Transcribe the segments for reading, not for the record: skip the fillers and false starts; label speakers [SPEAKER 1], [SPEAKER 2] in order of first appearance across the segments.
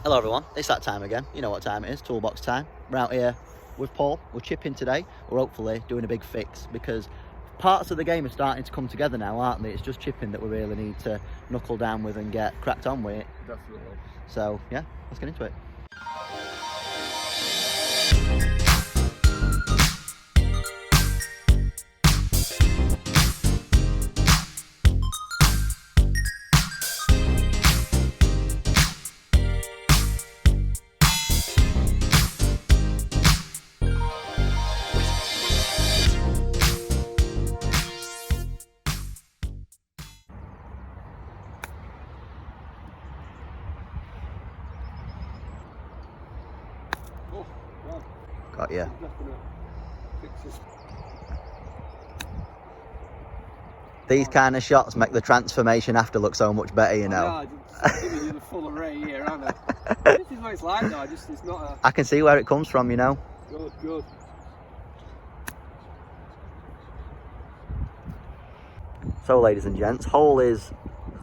[SPEAKER 1] Hello everyone, it's that time again. You know what time it is, Toolbox time. We're out here with Paul, we're chipping today. We're hopefully doing a big fix because parts of the game are starting to come together now, aren't they? It's just chipping that we really need to knuckle down with and get cracked on with.
[SPEAKER 2] Definitely.
[SPEAKER 1] So yeah, let's get into it.
[SPEAKER 2] Oh, wow.
[SPEAKER 1] Got you.
[SPEAKER 2] Definite fixes.
[SPEAKER 1] These kind of shots make the transformation after look so much better, you know.
[SPEAKER 2] Yeah, just giving you the full array here, aren't I? This is what it's like though, it's not a...
[SPEAKER 1] I can see where it comes from, you know.
[SPEAKER 2] Good.
[SPEAKER 1] So ladies and gents, hole is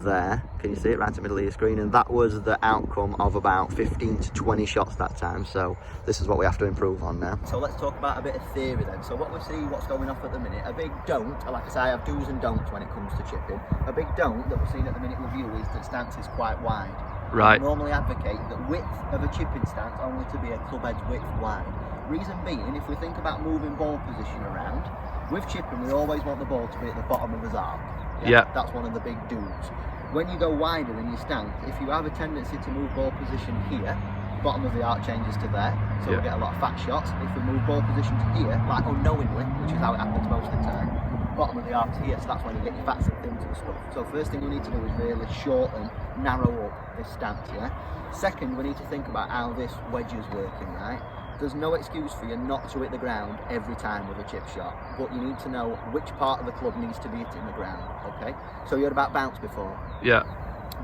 [SPEAKER 1] there. Can you see it right in the middle of your screen? And that was the outcome of about 15 to 20 shots that time. So this is what we have to improve on now. So let's talk about a bit of theory then. So what we see, what's going off at the minute, a big don't, like I say, I have do's and don'ts when it comes to chipping. A big don't that we're seeing at the minute with you is that stance is quite wide.
[SPEAKER 3] Right.
[SPEAKER 1] I normally advocate that width of a chipping stance only to be a club head width wide. Reason being, if we think about moving ball position around, with chipping we always want the ball to be at the bottom of his arc.
[SPEAKER 3] Yeah.
[SPEAKER 1] That's one of the big do's. When you go wider in your stance, if you have a tendency to move ball position here, bottom of the arc changes to there, so we get a lot of fat shots. If we move ball position to here, like unknowingly, which is how it happens most of the time, bottom of the arc to here, so that's when you get your fats and thins and stuff. So first thing we need to do is really shorten, narrow up this stance, yeah? Second, we need to think about how this wedge is working, right? There's no excuse for you not to hit the ground every time with a chip shot, but you need to know which part of the club needs to be hitting the ground, okay? So you heard about bounce before?
[SPEAKER 3] Yeah.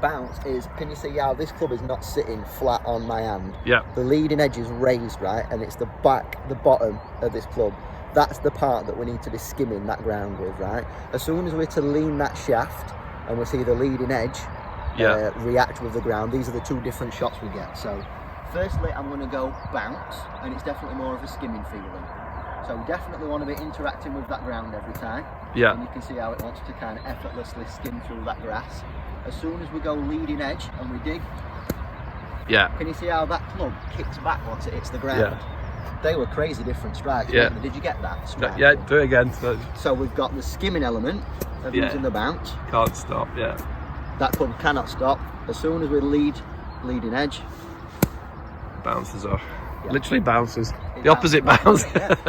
[SPEAKER 1] Bounce is, can you see how this club is not sitting flat on my hand?
[SPEAKER 3] Yeah.
[SPEAKER 1] The leading edge is raised, right? And it's the bottom of this club. That's the part that we need to be skimming that ground with, right? As soon as we're to lean that shaft and we see the leading edge react with the ground, these are the two different shots we get. So firstly, I'm going to go bounce, and it's definitely more of a skimming feeling. So definitely want to be interacting with that ground every time.
[SPEAKER 3] Yeah.
[SPEAKER 1] And you can see how it wants to kind of effortlessly skim through that grass. As soon as we go leading edge and we dig, can you see how that club kicks back once it hits the ground?
[SPEAKER 3] Yeah.
[SPEAKER 1] They were crazy different strikes.
[SPEAKER 3] Yeah.
[SPEAKER 1] Did you get that strike?
[SPEAKER 3] Yeah, do it again.
[SPEAKER 1] So we've got the skimming element of using the bounce.
[SPEAKER 3] Can't stop, yeah.
[SPEAKER 1] That club cannot stop. As soon as we leading edge,
[SPEAKER 3] Bounces off.
[SPEAKER 1] Yeah.
[SPEAKER 3] Literally bounces. The opposite bounce.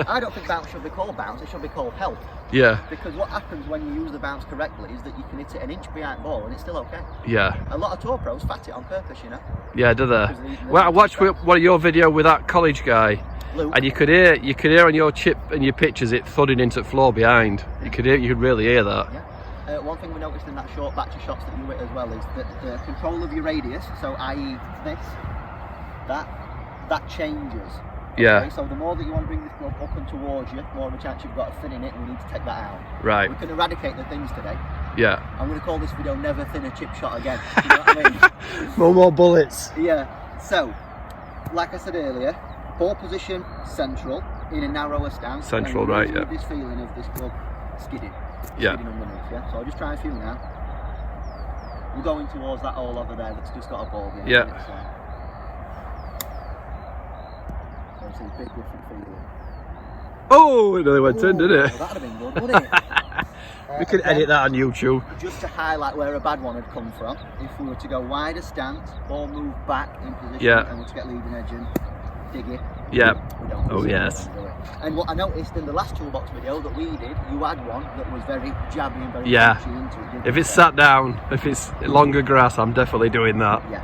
[SPEAKER 1] I don't think bounce should be called bounce, it should be called help.
[SPEAKER 3] Yeah.
[SPEAKER 1] Because what happens when you use the bounce correctly is that you can hit it an inch behind ball and it's still okay.
[SPEAKER 3] Yeah.
[SPEAKER 1] A lot of tour pros fat it on purpose, you know.
[SPEAKER 3] Yeah, do they? Well, I watched one of your video with that college guy,
[SPEAKER 1] Luke.
[SPEAKER 3] and you could hear on your chip and your pictures it thudding into the floor behind. You could really hear that.
[SPEAKER 1] Yeah. One thing we noticed in that short batch of shots that you hit as well is that the control of your radius, so i.e. this, that changes.
[SPEAKER 3] Yeah.
[SPEAKER 1] Okay? So the more that you want to bring this club up and towards you, more of a chance you've got of thinning it, and we need to take that out.
[SPEAKER 3] Right.
[SPEAKER 1] We can eradicate the thins today.
[SPEAKER 3] Yeah.
[SPEAKER 1] I'm going to call this video Never Thin a Chip Shot Again. You know what I mean?
[SPEAKER 3] No more bullets.
[SPEAKER 1] Yeah. So, like I said earlier, ball position central in a narrower stance.
[SPEAKER 3] Central,
[SPEAKER 1] and
[SPEAKER 3] right, yeah.
[SPEAKER 1] This feeling of this club skidding.
[SPEAKER 3] Yeah.
[SPEAKER 1] Skidding underneath, yeah. So I'll just try a few now. We're going towards that hole over there that's just got a ball behind it. So it's a big different feeling.
[SPEAKER 3] Oh, it nearly went in, didn't it?
[SPEAKER 1] Well, that'd have been good, wouldn't it?
[SPEAKER 3] We can edit that on YouTube.
[SPEAKER 1] Just to highlight where a bad one had come from, if we were to go wider stance, ball move back in position, and we're to get leading edge and dig it.
[SPEAKER 3] Yeah.
[SPEAKER 1] We don't.
[SPEAKER 3] Oh, yes.
[SPEAKER 1] And what I noticed in the last toolbox video that we did, you had one that was very jabby and very punchy into it.
[SPEAKER 3] If it's sat down, if it's longer grass, I'm definitely doing that.
[SPEAKER 1] Yeah,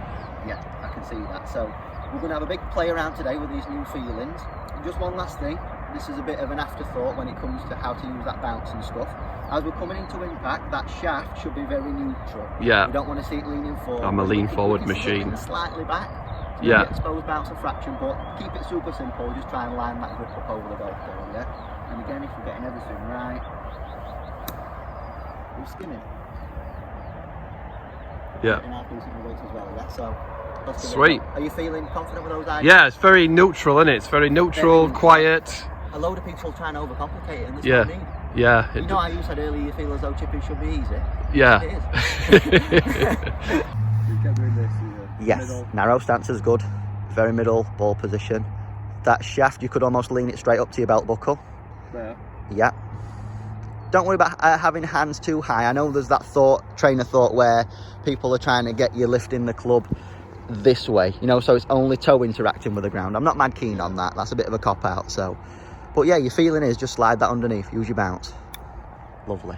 [SPEAKER 1] I can see that. So we're going to have a big play around today with these new feelings. And just one last thing, this is a bit of an afterthought when it comes to how to use that bounce and stuff. As we're coming into impact, that shaft should be very neutral.
[SPEAKER 3] Yeah.
[SPEAKER 1] We don't want to see it leaning forward.
[SPEAKER 3] I'm a lean forward machine.
[SPEAKER 1] Slightly back. So
[SPEAKER 3] Yeah.
[SPEAKER 1] Exposed bounce and fraction, but keep it super simple. Just try and line that grip up over the golf ball, yeah? And again, if we're getting everything right, we're skimming.
[SPEAKER 3] Yeah.
[SPEAKER 1] And our piece of weights as well, yeah? So Let's give it a
[SPEAKER 3] Sweet.
[SPEAKER 1] go. Are you feeling confident with those ideas?
[SPEAKER 3] Yeah, it's very neutral, isn't it? It's very neutral, quiet.
[SPEAKER 1] A load of people try and overcomplicate it, and that's
[SPEAKER 3] Yeah.
[SPEAKER 1] what I mean.
[SPEAKER 3] Yeah.
[SPEAKER 1] You know how you said earlier you feel as though chipping should be easy?
[SPEAKER 3] Yeah.
[SPEAKER 1] It is.
[SPEAKER 2] You get rid of this,
[SPEAKER 1] Yes,
[SPEAKER 2] middle.
[SPEAKER 1] narrow stance is good. Very middle ball position. That shaft, you could almost lean it straight up to your belt buckle.
[SPEAKER 2] There.
[SPEAKER 1] Yeah. Don't worry about having hands too high. I know there's that train of thought where people are trying to get you lifting the club this way, you know, so it's only toe interacting with the ground. I'm not mad keen on that. That's a bit of a cop out. So, but yeah, your feeling is just slide that underneath. Use your bounce. Lovely.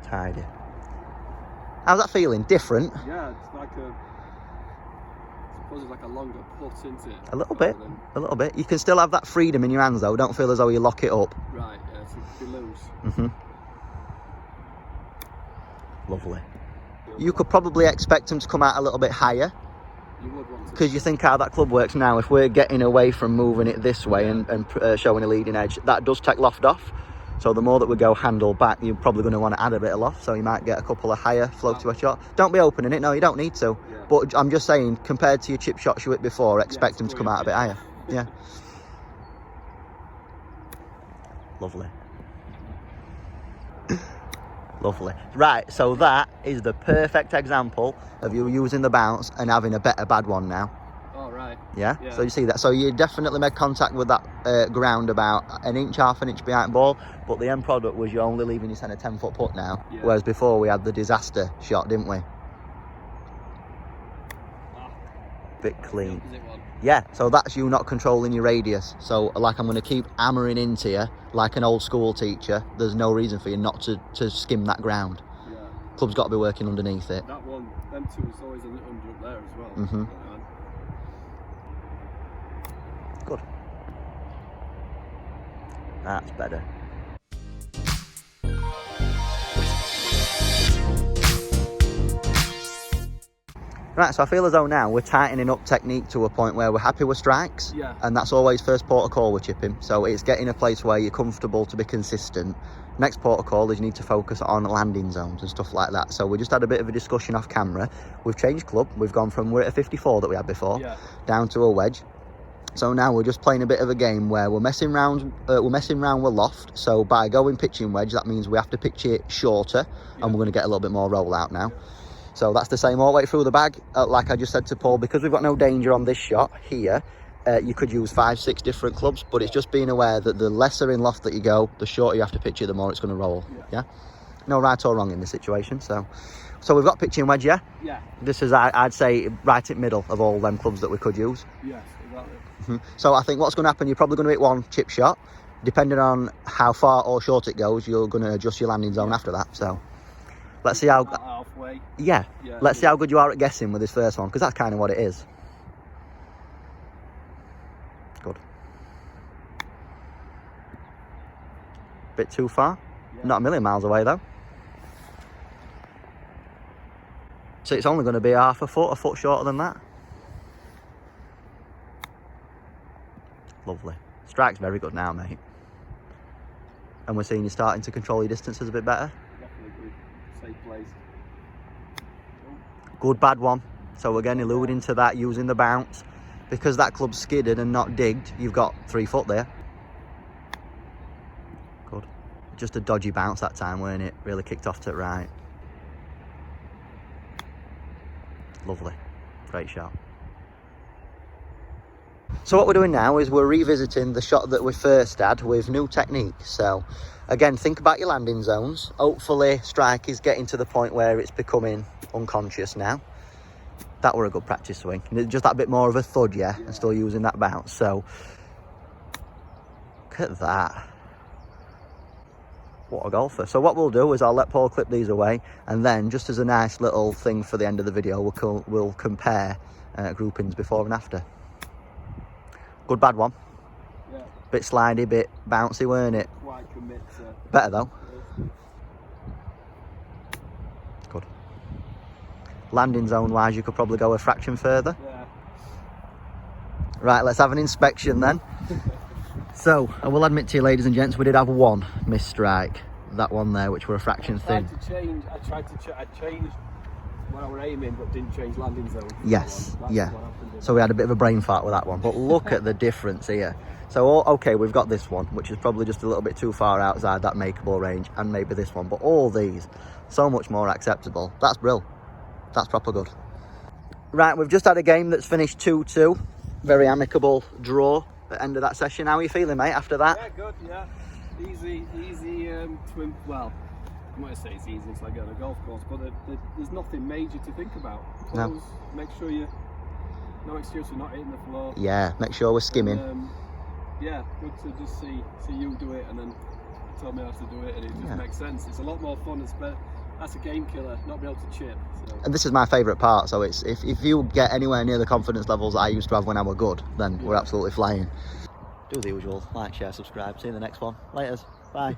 [SPEAKER 1] Tidy. How's that feeling? Different?
[SPEAKER 2] Yeah, it's like I suppose it's like a longer putt, isn't it?
[SPEAKER 1] A little bit. A little bit. You can still have that freedom in your hands though. Don't feel as though you lock it up.
[SPEAKER 2] Right, yeah, so it'd be loose.
[SPEAKER 1] Lovely. You could probably expect them to come out a little bit higher.
[SPEAKER 2] You would want to.
[SPEAKER 1] Because you think how that club works now, if we're getting away from moving it this way and showing a leading edge, that does take loft off. So the more that we go handle back, you're probably going to want to add a bit of loft. So you might get a couple of higher flow to a shot. Don't be opening it. No, you don't need to.
[SPEAKER 2] Yeah.
[SPEAKER 1] But I'm just saying, compared to your chip shots you hit before, expect them to come out a bit higher. Yeah. Lovely. Lovely. Right, so that is the perfect example of you using the bounce and having a better bad one now.
[SPEAKER 2] Oh, right.
[SPEAKER 1] Yeah?
[SPEAKER 2] Yeah.
[SPEAKER 1] So you see that. So you definitely made contact with that ground about an inch, half an inch behind ball, but the end product was you're only leaving your centre 10-foot putt now,
[SPEAKER 2] Yeah.
[SPEAKER 1] whereas before we had the disaster shot, didn't we? Bit clean.
[SPEAKER 2] Opposite one.
[SPEAKER 1] Yeah, so that's you not controlling your radius. So like I'm going to keep hammering into you like an old school teacher. There's no reason for you not to skim that ground.
[SPEAKER 2] Yeah.
[SPEAKER 1] Club's got to be working underneath it.
[SPEAKER 2] That one, them two is always under up there as well.
[SPEAKER 1] Mhm. Good. That's better. Right, so I feel as though now we're tightening up technique to a point where we're happy with strikes.
[SPEAKER 2] Yeah.
[SPEAKER 1] And that's always first port of call with chipping. So it's getting a place where you're comfortable to be consistent. Next port of call is you need to focus on landing zones and stuff like that. So we just had a bit of a discussion off camera. We've changed club. We've gone from, we're at a 54 that we had before,
[SPEAKER 2] Yeah.
[SPEAKER 1] down to a wedge. So now we're just playing a bit of a game where we're messing around with loft. So by going pitching wedge, that means we have to pitch it shorter, and we're going to get a little bit more roll out now. So that's the same all the way through the bag. Like I just said to Paul, because we've got no danger on this shot here, you could use 5-6 different clubs, but it's just being aware that the lesser in loft that you go, the shorter you have to pitch it, the more it's going to roll. Yeah. No right or wrong in this situation. So we've got pitching wedge, yeah?
[SPEAKER 2] Yeah.
[SPEAKER 1] This is, I'd say, right in middle of all them clubs that we could use.
[SPEAKER 2] Yes, exactly.
[SPEAKER 1] So I think what's going to happen, you're probably going to hit one chip shot. Depending on how far or short it goes, you're going to adjust your landing zone after that. So let's see how...
[SPEAKER 2] Halfway.
[SPEAKER 1] Yeah,
[SPEAKER 2] Yeah.
[SPEAKER 1] let's see how good you are at guessing with this first one, because that's kind of what it is. Good. Bit too far.
[SPEAKER 2] Yeah.
[SPEAKER 1] Not a million miles away though. So it's only going to be half a foot shorter than that. Lovely. Strike's very good now, mate. And we're seeing you starting to control your distances a bit better.
[SPEAKER 2] Definitely good. Safe place.
[SPEAKER 1] Good bad one. So again, alluding to that, using the bounce. Because that club's skidded and not digged, you've got 3 foot there. Good. Just a dodgy bounce that time, weren't it? Really kicked off to the right. Lovely. Great shot. So what we're doing now is we're revisiting the shot that we first had with new technique. So again, think about your landing zones. Hopefully strike is getting to the point where it's becoming unconscious now. That were a good practice swing. Just that bit more of a thud, yeah, and still using that bounce. So look at that. What a golfer. So what we'll do is I'll let Paul clip these away, and then just as a nice little thing for the end of the video, we'll compare groupings before and after. Good bad one.
[SPEAKER 2] Yeah.
[SPEAKER 1] Bit slidey, bit bouncy, weren't it?
[SPEAKER 2] Quite commit to.
[SPEAKER 1] Better though. Good. Landing zone wise, you could probably go a fraction further.
[SPEAKER 2] Yeah.
[SPEAKER 1] Right, let's have an inspection then. So, I will admit to you, ladies and gents, we did have one missed strike. That one there, which were a fraction thin.
[SPEAKER 2] I changed. I changed when I were aiming but didn't change landing zone.
[SPEAKER 1] Yes,
[SPEAKER 2] That's
[SPEAKER 1] yeah.
[SPEAKER 2] what happened.
[SPEAKER 1] So we had a bit of a brain fart with that one, but look at the difference here. So, okay, we've got this one, which is probably just a little bit too far outside that makeable range, and maybe this one, but all these, so much more acceptable. That's brill. That's proper good. Right, we've just had a game that's finished 2-2. Very amicable draw at the end of that session. How are you feeling, mate, after that?
[SPEAKER 2] Yeah, good, yeah. Easy twin. Well, I'm not going to say it's easy, it's like on a golf course, but there's nothing major to think about.
[SPEAKER 1] No.
[SPEAKER 2] Close, make sure you, no excuse for not hitting the floor.
[SPEAKER 1] Yeah, make sure we're skimming.
[SPEAKER 2] Yeah, good to just see you do it and then tell me how to do it, and it just makes sense. It's a lot more fun. That's a game killer, not be able to chip. So.
[SPEAKER 1] And this is my favourite part, so it's if you get anywhere near the confidence levels that I used to have when I were good, then we're absolutely flying. Do the usual, like, share, subscribe. See you in the next one. Laters. Bye.